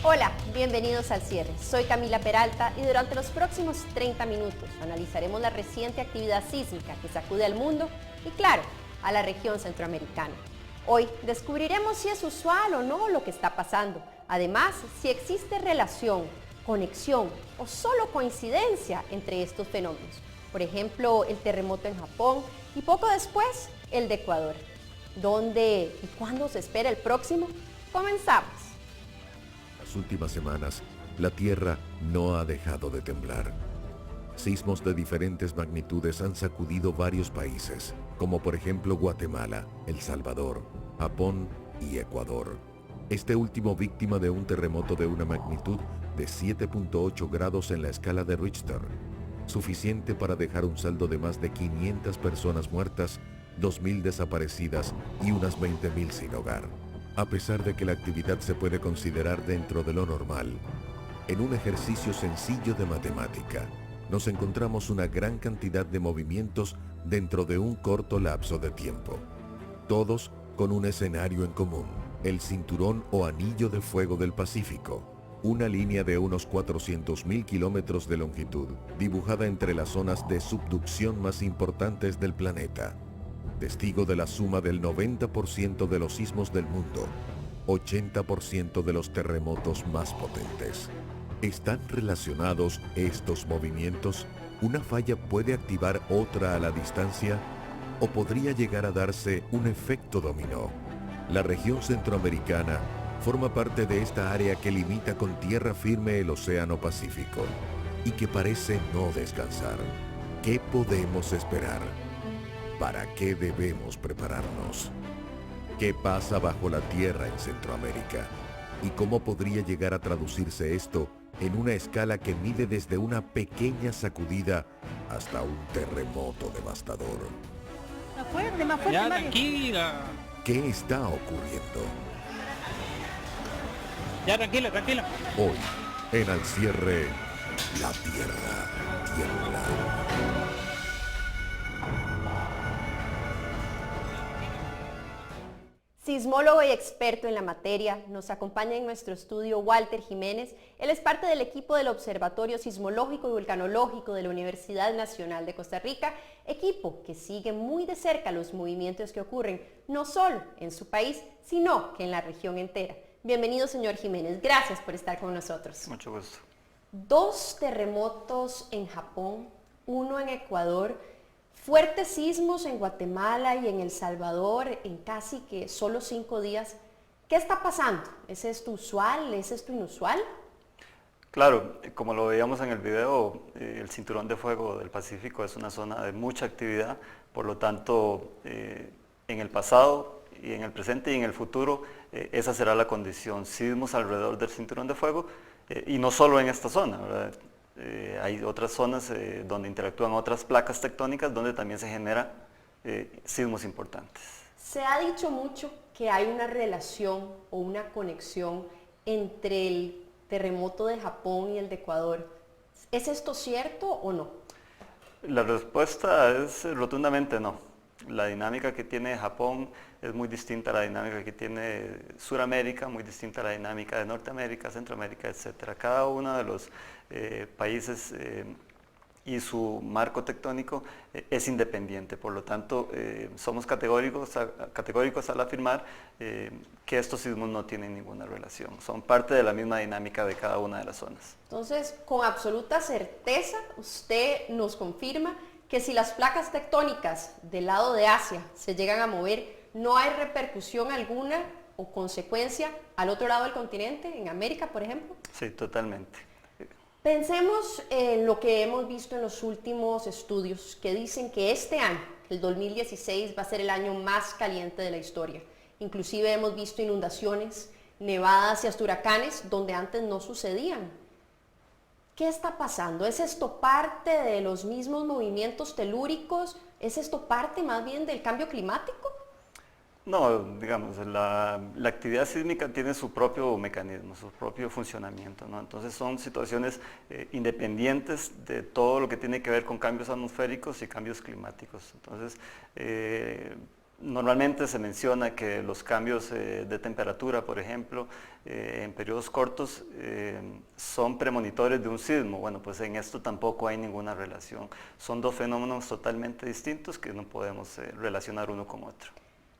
Hola, bienvenidos al cierre. Soy Camila Peralta y durante los próximos 30 minutos analizaremos la reciente actividad sísmica que sacude al mundo y, claro, a la región centroamericana. Hoy descubriremos si es usual o no lo que está pasando. Además, si existe relación, conexión o solo coincidencia entre estos fenómenos. Por ejemplo, el terremoto en Japón y poco después el de Ecuador. ¿Dónde y cuándo se espera el próximo? Comenzamos. Las últimas semanas, la Tierra no ha dejado de temblar. Sismos de diferentes magnitudes han sacudido varios países, como por ejemplo Guatemala, El Salvador, Japón y Ecuador. Este último víctima de un terremoto de una magnitud de 7.8 grados en la escala de Richter, suficiente para dejar un saldo de más de 500 personas muertas, 2.000 desaparecidas y unas 20.000 sin hogar. A pesar de que la actividad se puede considerar dentro de lo normal, en un ejercicio sencillo de matemática, nos encontramos una gran cantidad de movimientos dentro de un corto lapso de tiempo, todos con un escenario en común: el cinturón o anillo de fuego del Pacífico, una línea de unos 400.000 kilómetros de longitud, dibujada entre las zonas de subducción más importantes del planeta, testigo de la suma del 90% de los sismos del mundo, 80% de los terremotos más potentes. ¿Están relacionados estos movimientos? ¿Una falla puede activar otra a la distancia? ¿O podría llegar a darse un efecto dominó? La región centroamericana forma parte de esta área que limita con tierra firme el Océano Pacífico y que parece no descansar. ¿Qué podemos esperar? ¿Para qué debemos prepararnos? ¿Qué pasa bajo la tierra en Centroamérica? ¿Y cómo podría llegar a traducirse esto en una escala que mide desde una pequeña sacudida hasta un terremoto devastador? Más fuerte, Mario. Tranquila. ¿Qué está ocurriendo? Ya, tranquila. Hoy, en Al Cierre, la tierra tiembla. Sismólogo y experto en la materia, nos acompaña en nuestro estudio Walter Jiménez. Él es parte del equipo del Observatorio Sismológico y Vulcanológico de la Universidad Nacional de Costa Rica, equipo que sigue muy de cerca los movimientos que ocurren no solo en su país, sino que en la región entera. Bienvenido, señor Jiménez. Gracias por estar con nosotros. Mucho gusto. 2 terremotos en Japón, 1 en Ecuador, fuertes sismos en Guatemala y en El Salvador en casi que solo 5 días. ¿Qué está pasando? ¿Es esto usual? ¿Es esto inusual? Claro, como lo veíamos en el video, el cinturón de fuego del Pacífico es una zona de mucha actividad, por lo tanto, en el pasado y en el presente y en el futuro, esa será la condición: sismos alrededor del cinturón de fuego, y no solo en esta zona, ¿verdad? Hay otras zonas donde interactúan otras placas tectónicas donde también se generan sismos importantes. Se ha dicho mucho que hay una relación o una conexión entre el terremoto de Japón y el de Ecuador. ¿Es esto cierto o no? La respuesta es rotundamente no. La dinámica que tiene Japón es muy distinta a la dinámica que tiene Suramérica, muy distinta a la dinámica de Norteamérica, Centroamérica, etc. Cada uno de los países y su marco tectónico es independiente, por lo tanto somos categóricos al afirmar que estos sismos no tienen ninguna relación, son parte de la misma dinámica de cada una de las zonas. Entonces, con absoluta certeza, usted nos confirma que si las placas tectónicas del lado de Asia se llegan a mover, no hay repercusión alguna o consecuencia al otro lado del continente, en América, por ejemplo. Sí, totalmente. Pensemos en lo que hemos visto en los últimos estudios que dicen que este año, el 2016, va a ser el año más caliente de la historia. Inclusive hemos visto inundaciones, nevadas y hasta huracanes donde antes no sucedían. ¿Qué está pasando? ¿Es esto parte de los mismos movimientos telúricos? ¿Es esto parte más bien del cambio climático? No, digamos, la actividad sísmica tiene su propio mecanismo, su propio funcionamiento, ¿no? Entonces son situaciones independientes de todo lo que tiene que ver con cambios atmosféricos y cambios climáticos. Entonces, Normalmente se menciona que los cambios de temperatura, por ejemplo, en periodos cortos son premonitores de un sismo. Bueno, pues en esto tampoco hay ninguna relación. Son dos fenómenos totalmente distintos que no podemos relacionar uno con otro.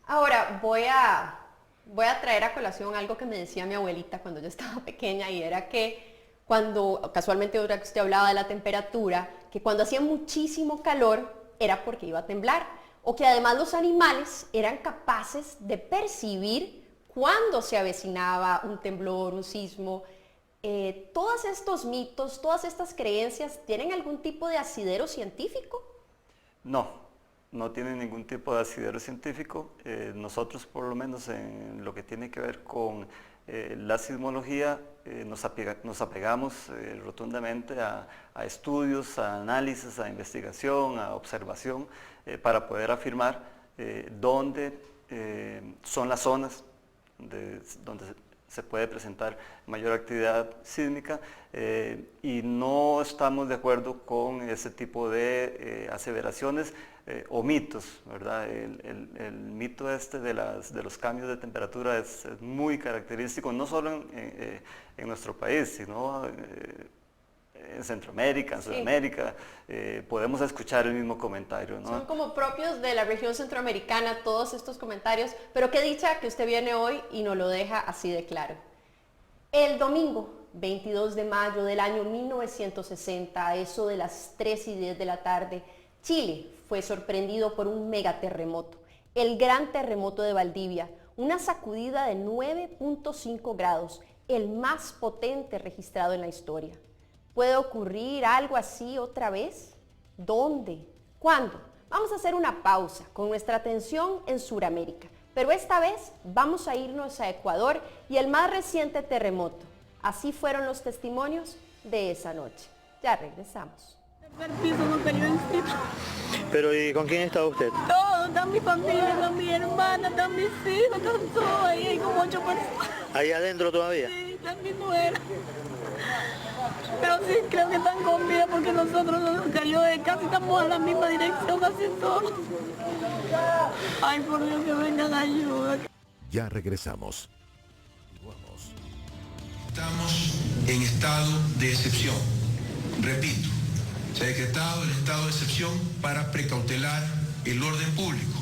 Ahora voy a traer a colación algo que me decía mi abuelita cuando yo estaba pequeña, y era que cuando, casualmente ahora que usted hablaba de la temperatura, que cuando hacía muchísimo calor era porque iba a temblar, o que además los animales eran capaces de percibir cuando se avecinaba un temblor, un sismo. ¿Todos estos mitos, todas estas creencias tienen algún tipo de asidero científico? No, no tienen ningún tipo de asidero científico. Nosotros, por lo menos en lo que tiene que ver con la sismología, nos apegamos rotundamente a estudios, a análisis, a investigación, a observación, para poder afirmar dónde son las zonas donde se puede presentar mayor actividad sísmica, y no estamos de acuerdo con ese tipo de aseveraciones o mitos, ¿verdad? El mito este de los cambios de temperatura es muy característico, no solo en nuestro país, sino en Centroamérica, en Sudamérica. Podemos escuchar el mismo comentario, ¿no? Son como propios de la región centroamericana todos estos comentarios, pero qué dicha que usted viene hoy y nos lo deja así de claro. El domingo 22 de mayo del año 1960, a eso de las 3:10 de la tarde, Chile fue sorprendido por un megaterremoto, el Gran Terremoto de Valdivia, una sacudida de 9.5 grados, el más potente registrado en la historia. ¿Puede ocurrir algo así otra vez? ¿Dónde? ¿Cuándo? Vamos a hacer una pausa con nuestra atención en Sudamérica, pero esta vez vamos a irnos a Ecuador y el más reciente terremoto. Así fueron los testimonios de esa noche. Ya regresamos. El piso nos cayó encima. Pero ¿y con quién estaba usted? Todo, está mi familia, está mi hermana, están mis hijos, están todos ahí, hay como 8 personas. ¿Ahí adentro todavía? Sí, está mi nuera. Pero sí, creo que están con vida porque nosotros nos cayó casi estamos a la misma dirección, casi todos. Ay, por Dios, que vengan ayuda. Ya regresamos. Estamos en estado de excepción. Repito, se ha decretado el estado de excepción para precautelar el orden público.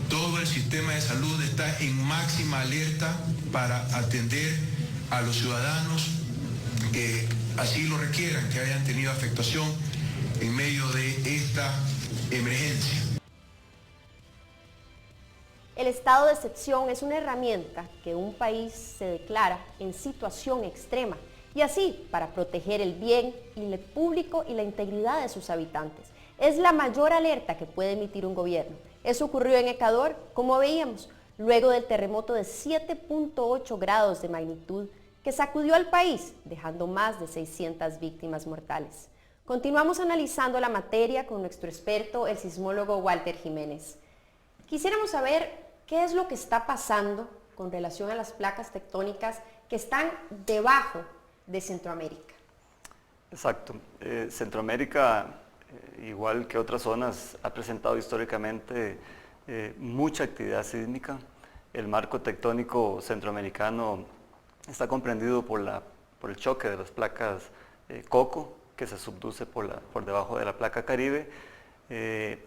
Todo el sistema de salud está en máxima alerta para atender a los ciudadanos que así lo requieran, que hayan tenido afectación en medio de esta emergencia. El estado de excepción es una herramienta que un país se declara en situación extrema, y así para proteger el bien público y la integridad de sus habitantes. Es la mayor alerta que puede emitir un gobierno. Eso ocurrió en Ecuador, como veíamos, luego del terremoto de 7.8 grados de magnitud que sacudió al país, dejando más de 600 víctimas mortales. Continuamos analizando la materia con nuestro experto, el sismólogo Walter Jiménez. Quisiéramos saber qué es lo que está pasando con relación a las placas tectónicas que están debajo de Centroamérica. Exacto. Centroamérica, igual que otras zonas, ha presentado históricamente mucha actividad sísmica. El marco tectónico centroamericano está comprendido por el choque de las placas Coco, que se subduce por debajo de la placa Caribe.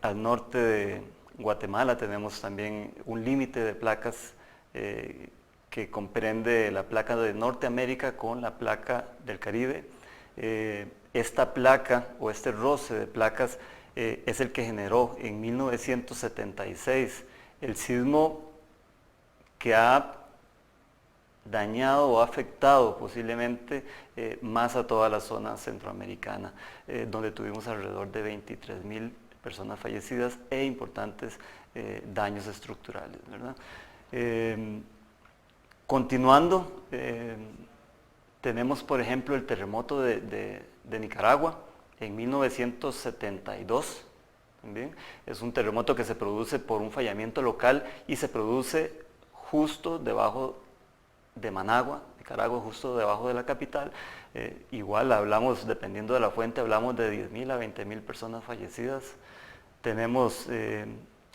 Al norte de Guatemala tenemos también un límite de placas que comprende la placa de Norteamérica con la placa del Caribe. Esta placa o este roce de placas es el que generó en 1976 el sismo que ha dañado o afectado posiblemente más a toda la zona centroamericana, donde tuvimos alrededor de 23.000 personas fallecidas e importantes daños estructurales, ¿verdad? Continuando, tenemos por ejemplo el terremoto de Nicaragua en 1972. ¿También? Es un terremoto que se produce por un fallamiento local y se produce justo debajo de Managua, Nicaragua, justo debajo de la capital. Igual hablamos, dependiendo de la fuente, hablamos de 10.000 a 20.000 personas fallecidas. Tenemos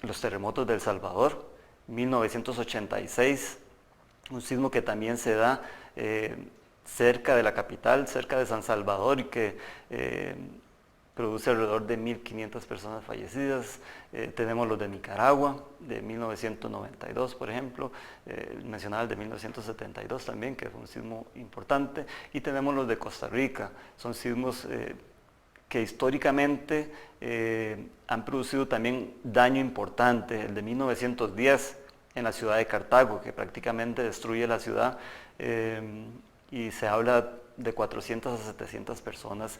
los terremotos de El Salvador, 1986, un sismo que también se da cerca de la capital, cerca de San Salvador, y que produce alrededor de 1.500 personas fallecidas. Tenemos los de Nicaragua, de 1992, por ejemplo, mencionaba el de 1972 también, que fue un sismo importante, y tenemos los de Costa Rica. Son sismos que históricamente han producido también daño importante. El de 1910 en la ciudad de Cartago, que prácticamente destruye la ciudad, y se habla de 400 a 700 personas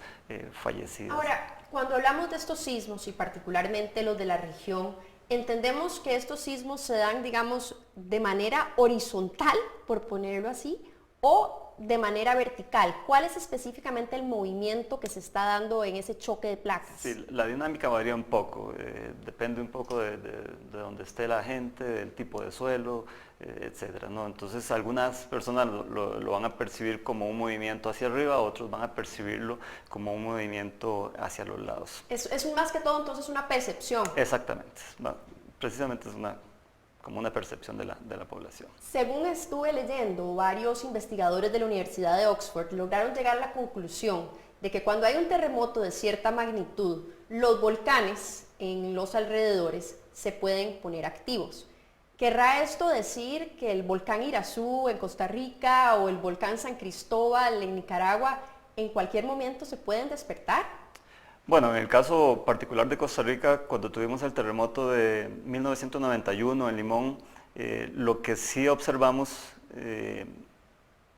fallecidas. Ahora, cuando hablamos de estos sismos y particularmente los de la región, entendemos que estos sismos se dan, digamos, de manera horizontal, por ponerlo así, o de manera vertical. ¿Cuál es específicamente el movimiento que se está dando en ese choque de placas? Sí, la dinámica varía un poco, depende un poco de donde esté la gente, del tipo de suelo, etcétera, ¿no? Entonces algunas personas lo van a percibir como un movimiento hacia arriba, otros van a percibirlo como un movimiento hacia los lados. Es más que todo entonces una percepción. Exactamente, precisamente es como una percepción de la población. Según estuve leyendo, varios investigadores de la Universidad de Oxford lograron llegar a la conclusión de que cuando hay un terremoto de cierta magnitud, los volcanes en los alrededores se pueden poner activos. ¿Querrá esto decir que el volcán Irazú en Costa Rica o el volcán San Cristóbal en Nicaragua en cualquier momento se pueden despertar? Bueno, en el caso particular de Costa Rica, cuando tuvimos el terremoto de 1991 en Limón, lo que sí observamos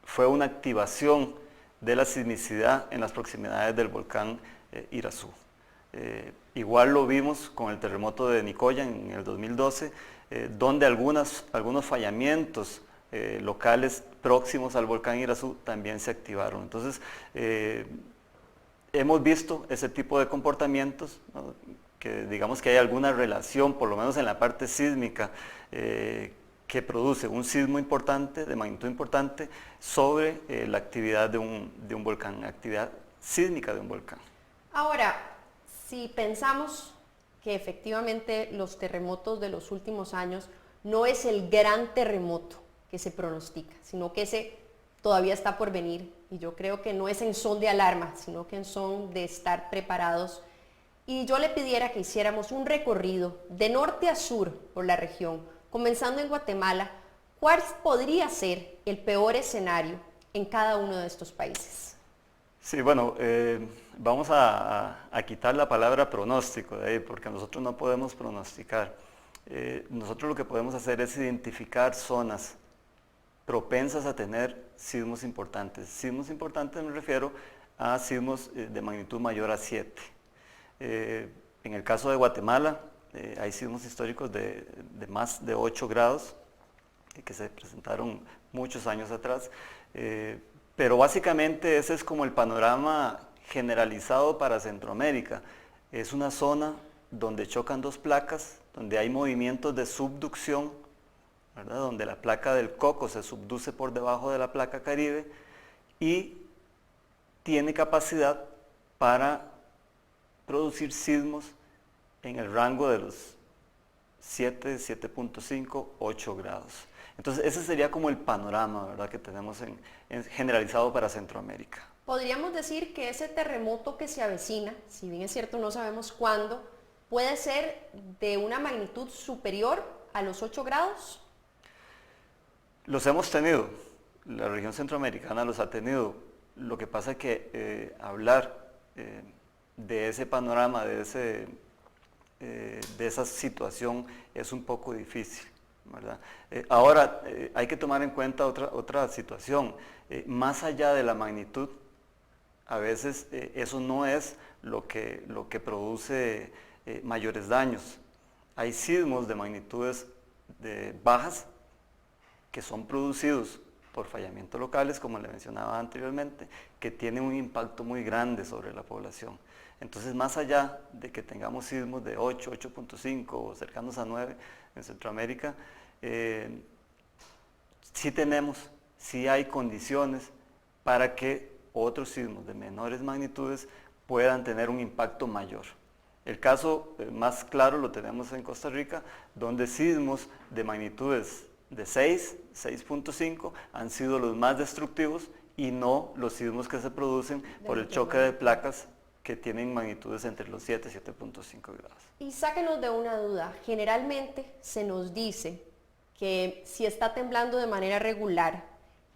fue una activación de la sismicidad en las proximidades del volcán Irazú. Igual lo vimos con el terremoto de Nicoya en el 2012, donde algunos fallamientos locales próximos al volcán Irazú también se activaron. Entonces, hemos visto ese tipo de comportamientos, ¿no? Que digamos que hay alguna relación, por lo menos en la parte sísmica, que produce un sismo importante, de magnitud importante, sobre la actividad de un volcán, actividad sísmica de un volcán. Ahora, si pensamos que efectivamente los terremotos de los últimos años no es el gran terremoto que se pronostica, sino que ese todavía está por venir, y yo creo que no es en son de alarma, sino que en son de estar preparados. Y yo le pidiera que hiciéramos un recorrido de norte a sur por la región, comenzando en Guatemala. ¿Cuál podría ser el peor escenario en cada uno de estos países? Sí, bueno, vamos a quitar la palabra pronóstico de ahí, porque nosotros no podemos pronosticar. Nosotros lo que podemos hacer es identificar zonas propensas a tener sismos importantes. Sismos importantes me refiero a sismos de magnitud mayor a 7. En el caso de Guatemala, hay sismos históricos de más de 8 grados, que se presentaron muchos años atrás, pero básicamente ese es como el panorama generalizado para Centroamérica. Es una zona donde chocan dos placas, donde hay movimientos de subducción, ¿verdad? Donde la placa del Coco se subduce por debajo de la placa Caribe y tiene capacidad para producir sismos en el rango de los 7, 7.5, 8 grados. Entonces ese sería como el panorama, ¿verdad?, que tenemos generalizado para Centroamérica. Podríamos decir que ese terremoto que se avecina, si bien es cierto no sabemos cuándo, puede ser de una magnitud superior a los 8 grados. Los hemos tenido, la región centroamericana los ha tenido. Lo que pasa es que hablar de ese panorama, de esa situación es un poco difícil, ¿verdad? Ahora hay que tomar en cuenta otra situación. Más allá de la magnitud, a veces eso no es lo que produce mayores daños. Hay sismos de magnitudes bajas que son producidos por fallamientos locales, como le mencionaba anteriormente, que tienen un impacto muy grande sobre la población. Entonces, más allá de que tengamos sismos de 8, 8.5 o cercanos a 9 en Centroamérica, sí hay condiciones para que otros sismos de menores magnitudes puedan tener un impacto mayor. El caso más claro lo tenemos en Costa Rica, donde sismos de magnitudes de 6, 6.5 han sido los más destructivos y no los sismos que se producen por el choque de placas que tienen magnitudes entre los 7 y 7.5 grados. Y sáquenos de una duda, generalmente se nos dice que si está temblando de manera regular,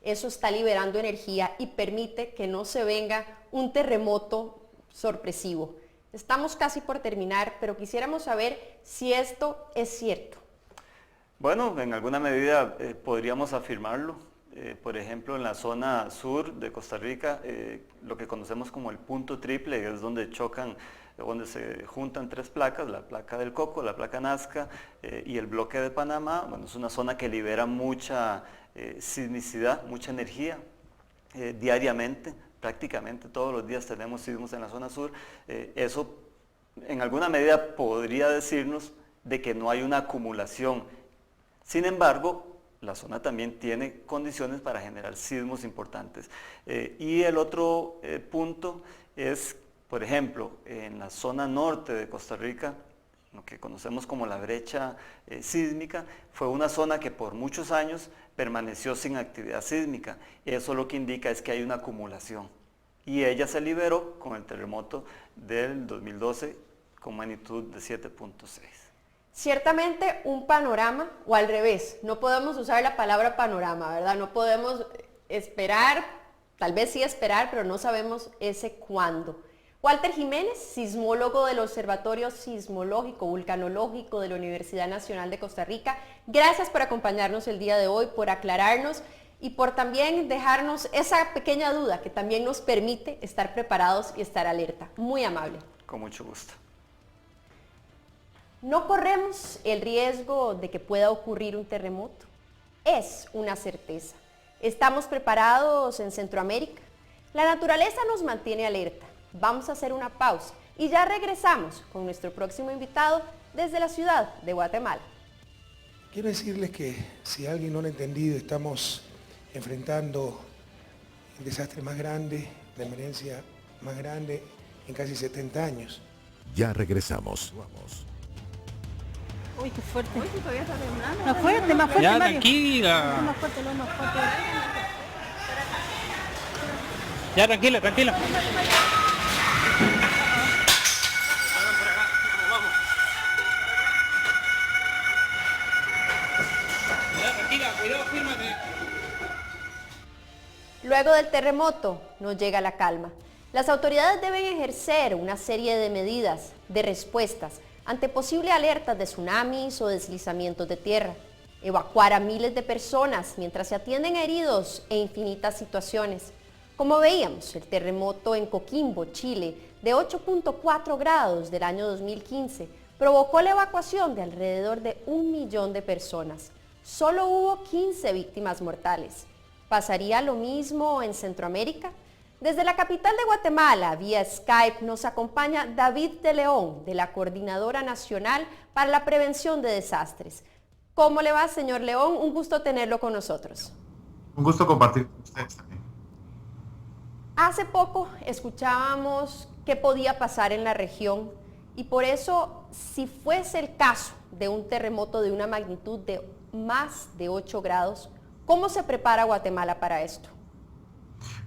eso está liberando energía y permite que no se venga un terremoto sorpresivo. Estamos casi por terminar, pero quisiéramos saber si esto es cierto. Bueno, en alguna medida podríamos afirmarlo. Por ejemplo, en la zona sur de Costa Rica, lo que conocemos como el punto triple, es donde chocan, donde se juntan tres placas, la placa del Coco, la placa Nazca y el bloque de Panamá. Bueno, es una zona que libera mucha sismicidad, mucha energía diariamente. Prácticamente todos los días tenemos sismos en la zona sur. Eso en alguna medida podría decirnos de que no hay una acumulación. Sin embargo, la zona también tiene condiciones para generar sismos importantes. Y el otro punto es, por ejemplo, en la zona norte de Costa Rica, lo que conocemos como la brecha sísmica, fue una zona que por muchos años permaneció sin actividad sísmica. Eso lo que indica es que hay una acumulación. Y ella se liberó con el terremoto del 2012 con magnitud de 7.6. Ciertamente un panorama, o al revés, no podemos usar la palabra panorama, ¿verdad? No podemos esperar, tal vez sí esperar, pero no sabemos ese cuándo. Walter Jiménez, sismólogo del Observatorio Sismológico Vulcanológico de la Universidad Nacional de Costa Rica, gracias por acompañarnos el día de hoy, por aclararnos y por también dejarnos esa pequeña duda que también nos permite estar preparados y estar alerta. Muy amable. Con mucho gusto. No corremos el riesgo de que pueda ocurrir un terremoto. Es una certeza. Estamos preparados en Centroamérica. La naturaleza nos mantiene alerta. Vamos a hacer una pausa y ya regresamos con nuestro próximo invitado desde la ciudad de Guatemala. Quiero decirles que si alguien no lo ha entendido, estamos enfrentando el desastre más grande, la emergencia más grande en casi 70 años. Ya regresamos. Vamos. Uy, qué fuerte. Uy, todavía está temblando. Más fuerte, más fuerte, Ya, Mario. tranquila. Más fuerte, más fuerte. Ya, tranquila, tranquila. Ya, tranquila, cuidado, fírmate. Luego del terremoto nos llega la calma. Las autoridades deben ejercer una serie de medidas, de respuestas, ante posibles alertas de tsunamis o deslizamientos de tierra, evacuar a miles de personas mientras se atienden heridos e infinitas situaciones. Como veíamos, el terremoto en Coquimbo, Chile, de 8.4 grados del año 2015, provocó la evacuación de alrededor de 1 millón de personas. Solo hubo 15 víctimas mortales. ¿Pasaría lo mismo en Centroamérica? Desde la capital de Guatemala, vía Skype, nos acompaña David de León, de la Coordinadora Nacional para la Prevención de Desastres. ¿Cómo le va, señor León? Un gusto tenerlo con nosotros. Un gusto compartir con ustedes también. Hace poco escuchábamos qué podía pasar en la región y por eso, si fuese el caso de un terremoto de una magnitud de más de 8 grados, ¿cómo se prepara Guatemala para esto?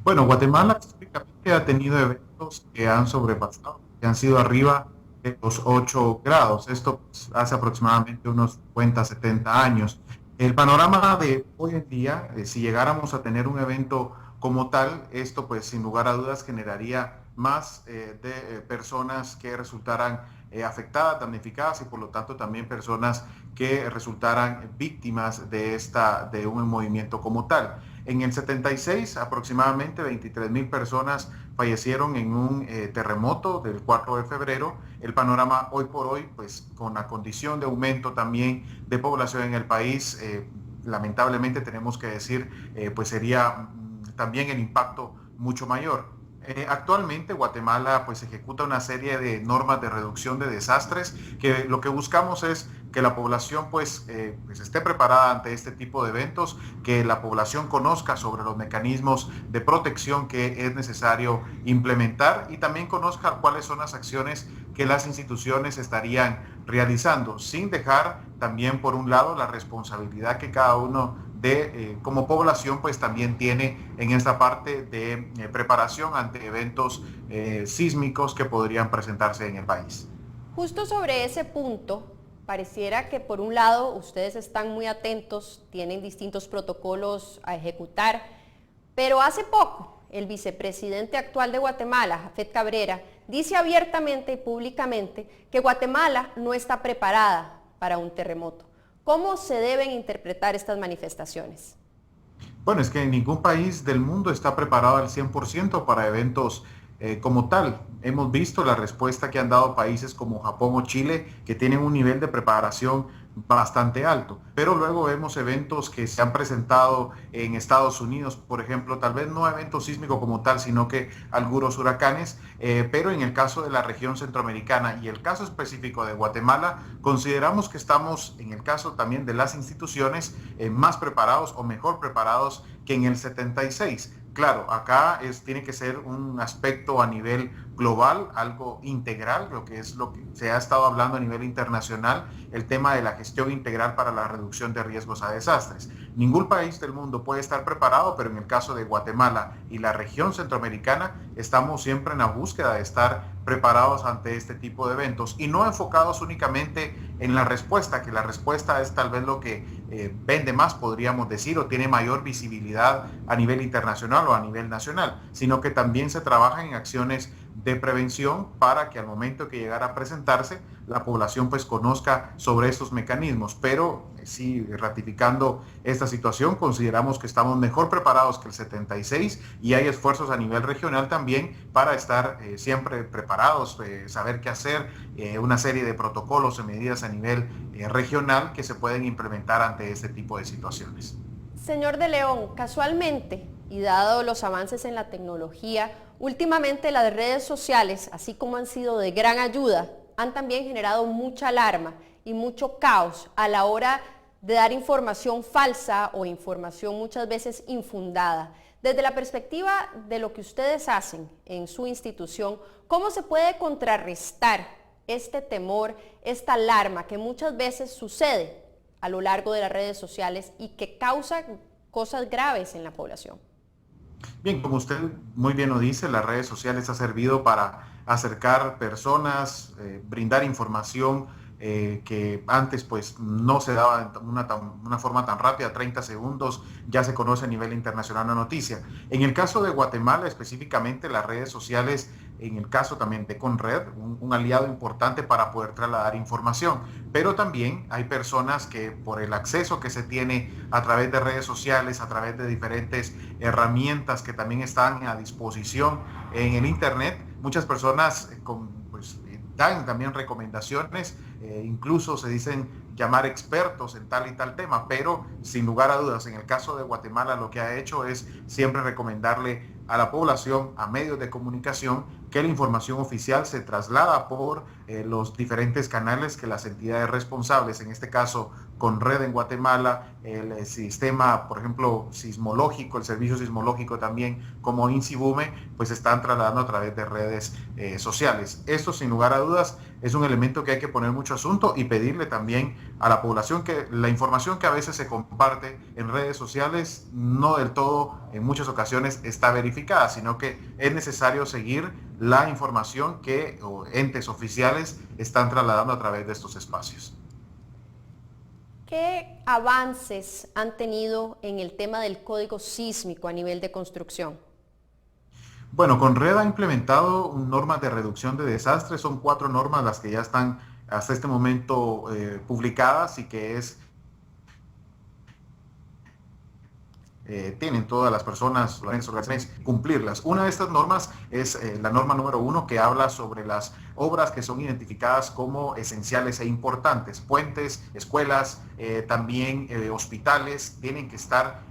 Bueno, Guatemala históricamente ha tenido eventos que han sobrepasado, que han sido arriba de los 8 grados. Esto pues, hace aproximadamente unos 50, 70 años. El panorama de hoy en día, si llegáramos a tener un evento como tal, esto pues sin lugar a dudas generaría más de personas que resultaran afectadas, damnificadas y por lo tanto también personas que resultaran víctimas de un movimiento como tal. En el 76 aproximadamente 23,000 personas fallecieron en un terremoto del 4 de febrero. El panorama hoy por hoy, pues con la condición de aumento también de población en el país, lamentablemente tenemos que decir, pues sería también el impacto mucho mayor. Actualmente Guatemala pues ejecuta una serie de normas de reducción de desastres que lo que buscamos es que la población pues esté preparada ante este tipo de eventos, que la población conozca sobre los mecanismos de protección que es necesario implementar y también conozca cuáles son las acciones que las instituciones estarían realizando, sin dejar también por un lado la responsabilidad que cada uno como población pues también tiene en esta parte de preparación ante eventos sísmicos que podrían presentarse en el país. Justo sobre ese punto, pareciera que por un lado ustedes están muy atentos, tienen distintos protocolos a ejecutar, pero hace poco el vicepresidente actual de Guatemala, Jafet Cabrera, dice abiertamente y públicamente que Guatemala no está preparada para un terremoto. ¿Cómo se deben interpretar estas manifestaciones? Bueno, es que ningún país del mundo está preparado al 100% para eventos como tal. Hemos visto la respuesta que han dado países como Japón o Chile, que tienen un nivel de preparación bastante alto, pero luego vemos eventos que se han presentado en Estados Unidos, por ejemplo, tal vez no eventos sísmicos como tal, sino que algunos huracanes, pero en el caso de la región centroamericana y el caso específico de Guatemala, consideramos que estamos, en el caso también de las instituciones, más preparados o mejor preparados que en el 76. Claro, acá tiene que ser un aspecto a nivel global, algo integral, lo que se ha estado hablando a nivel internacional, el tema de la gestión integral para la reducción de riesgos a desastres. Ningún país del mundo puede estar preparado, pero en el caso de Guatemala y la región centroamericana, estamos siempre en la búsqueda de estar preparados ante este tipo de eventos y no enfocados únicamente en la respuesta, que la respuesta es tal vez lo que vende más, podríamos decir, o tiene mayor visibilidad a nivel internacional o a nivel nacional, sino que también se trabaja en acciones de prevención para que al momento que llegara a presentarse, la población pues conozca sobre estos mecanismos. Pero sí, ratificando esta situación, consideramos que estamos mejor preparados que el 76 y hay esfuerzos a nivel regional también para estar siempre preparados, saber qué hacer, una serie de protocolos y medidas a nivel regional que se pueden implementar ante este tipo de situaciones. Señor de León, casualmente, y dado los avances en la tecnología, últimamente las redes sociales, así como han sido de gran ayuda, han también generado mucha alarma y mucho caos a la hora de dar información falsa o información muchas veces infundada. Desde la perspectiva de lo que ustedes hacen en su institución, ¿cómo se puede contrarrestar este temor, esta alarma que muchas veces sucede a lo largo de las redes sociales y que causa cosas graves en la población? Bien, como usted muy bien lo dice, las redes sociales han servido para acercar personas, brindar información que antes pues no se daba de una forma tan rápida, 30 segundos, ya se conoce a nivel internacional la noticia. En el caso de Guatemala específicamente, las redes sociales, en el caso también de Conred, un aliado importante para poder trasladar información, pero también hay personas que por el acceso que se tiene a través de redes sociales, a través de diferentes herramientas que también están a disposición en el internet, muchas personas dan también recomendaciones, incluso se dicen llamar expertos en tal y tal tema, pero sin lugar a dudas, en el caso de Guatemala lo que ha hecho es siempre recomendarle a la población, a medios de comunicación, que la información oficial se traslada por los diferentes canales que las entidades responsables, en este caso Conred en Guatemala, el sistema, por ejemplo, sismológico, el servicio sismológico también como INSIBUME, pues están trasladando a través de redes sociales. Esto sin lugar a dudas es un elemento que hay que poner mucho asunto y pedirle también a la población que la información que a veces se comparte en redes sociales no del todo en muchas ocasiones está verificada, sino que es necesario seguir la información que entes oficiales están trasladando a través de estos espacios. ¿Qué avances han tenido en el tema del código sísmico a nivel de construcción? Bueno, Conred ha implementado normas de reducción de desastres, son 4 normas las que ya están hasta este momento publicadas y que tienen todas las personas, las organizaciones, cumplirlas. Una de estas normas es la norma número 1 que habla sobre las obras que son identificadas como esenciales e importantes. Puentes, escuelas, también hospitales tienen que estar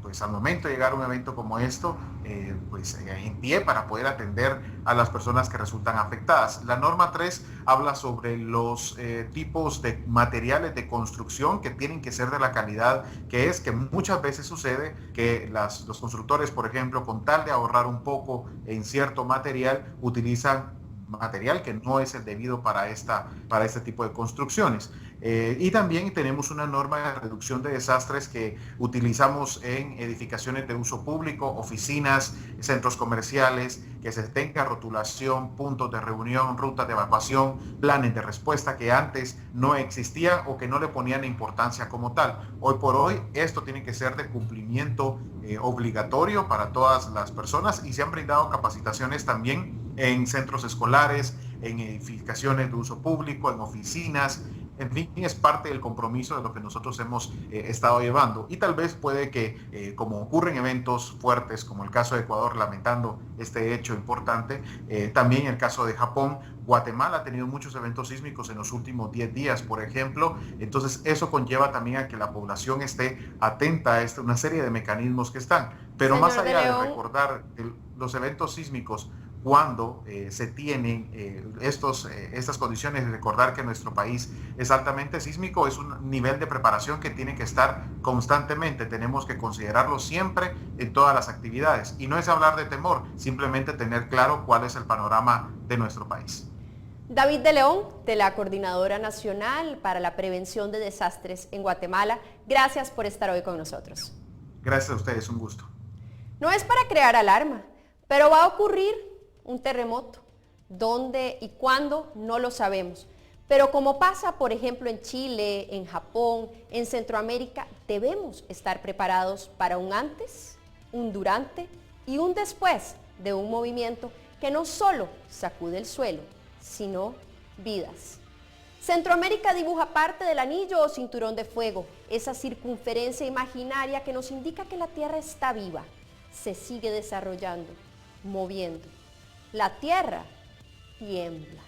pues al momento de llegar a un evento como esto en pie para poder atender a las personas que resultan afectadas. La norma 3 habla sobre los tipos de materiales de construcción que tienen que ser de la calidad que es, que muchas veces sucede que los constructores, por ejemplo, con tal de ahorrar un poco en cierto material, utilizan material que no es el debido para este tipo de construcciones. Y también tenemos una norma de reducción de desastres que utilizamos en edificaciones de uso público, oficinas, centros comerciales, que se tenga rotulación, puntos de reunión, rutas de evacuación, planes de respuesta que antes no existía o que no le ponían importancia como tal. Hoy por hoy esto tiene que ser de cumplimiento obligatorio para todas las personas y se han brindado capacitaciones también en centros escolares, en edificaciones de uso público, en oficinas. En fin, es parte del compromiso de lo que nosotros hemos estado llevando. Y tal vez puede que, como ocurren eventos fuertes, como el caso de Ecuador, lamentando este hecho importante, también el caso de Japón, Guatemala ha tenido muchos eventos sísmicos en los últimos 10 días, por ejemplo. Entonces, eso conlleva también a que la población esté atenta a una serie de mecanismos que están. Pero más allá de recordar los eventos sísmicos, cuando se tienen estas condiciones, de recordar que nuestro país es altamente sísmico, es un nivel de preparación que tiene que estar constantemente. Tenemos que considerarlo siempre en todas las actividades. Y no es hablar de temor, simplemente tener claro cuál es el panorama de nuestro país. David de León, de la Coordinadora Nacional para la Prevención de Desastres en Guatemala, gracias por estar hoy con nosotros. Gracias a ustedes, un gusto. No es para crear alarma, pero va a ocurrir un terremoto. ¿Dónde y cuándo? No lo sabemos. Pero como pasa, por ejemplo, en Chile, en Japón, en Centroamérica, debemos estar preparados para un antes, un durante y un después de un movimiento que no solo sacude el suelo, sino vidas. Centroamérica dibuja parte del anillo o cinturón de fuego, esa circunferencia imaginaria que nos indica que la Tierra está viva, se sigue desarrollando, moviendo. La Tierra tiembla.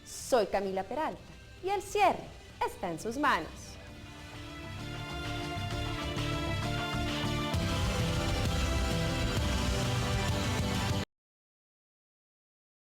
Soy Camila Peralta y el cierre está en sus manos.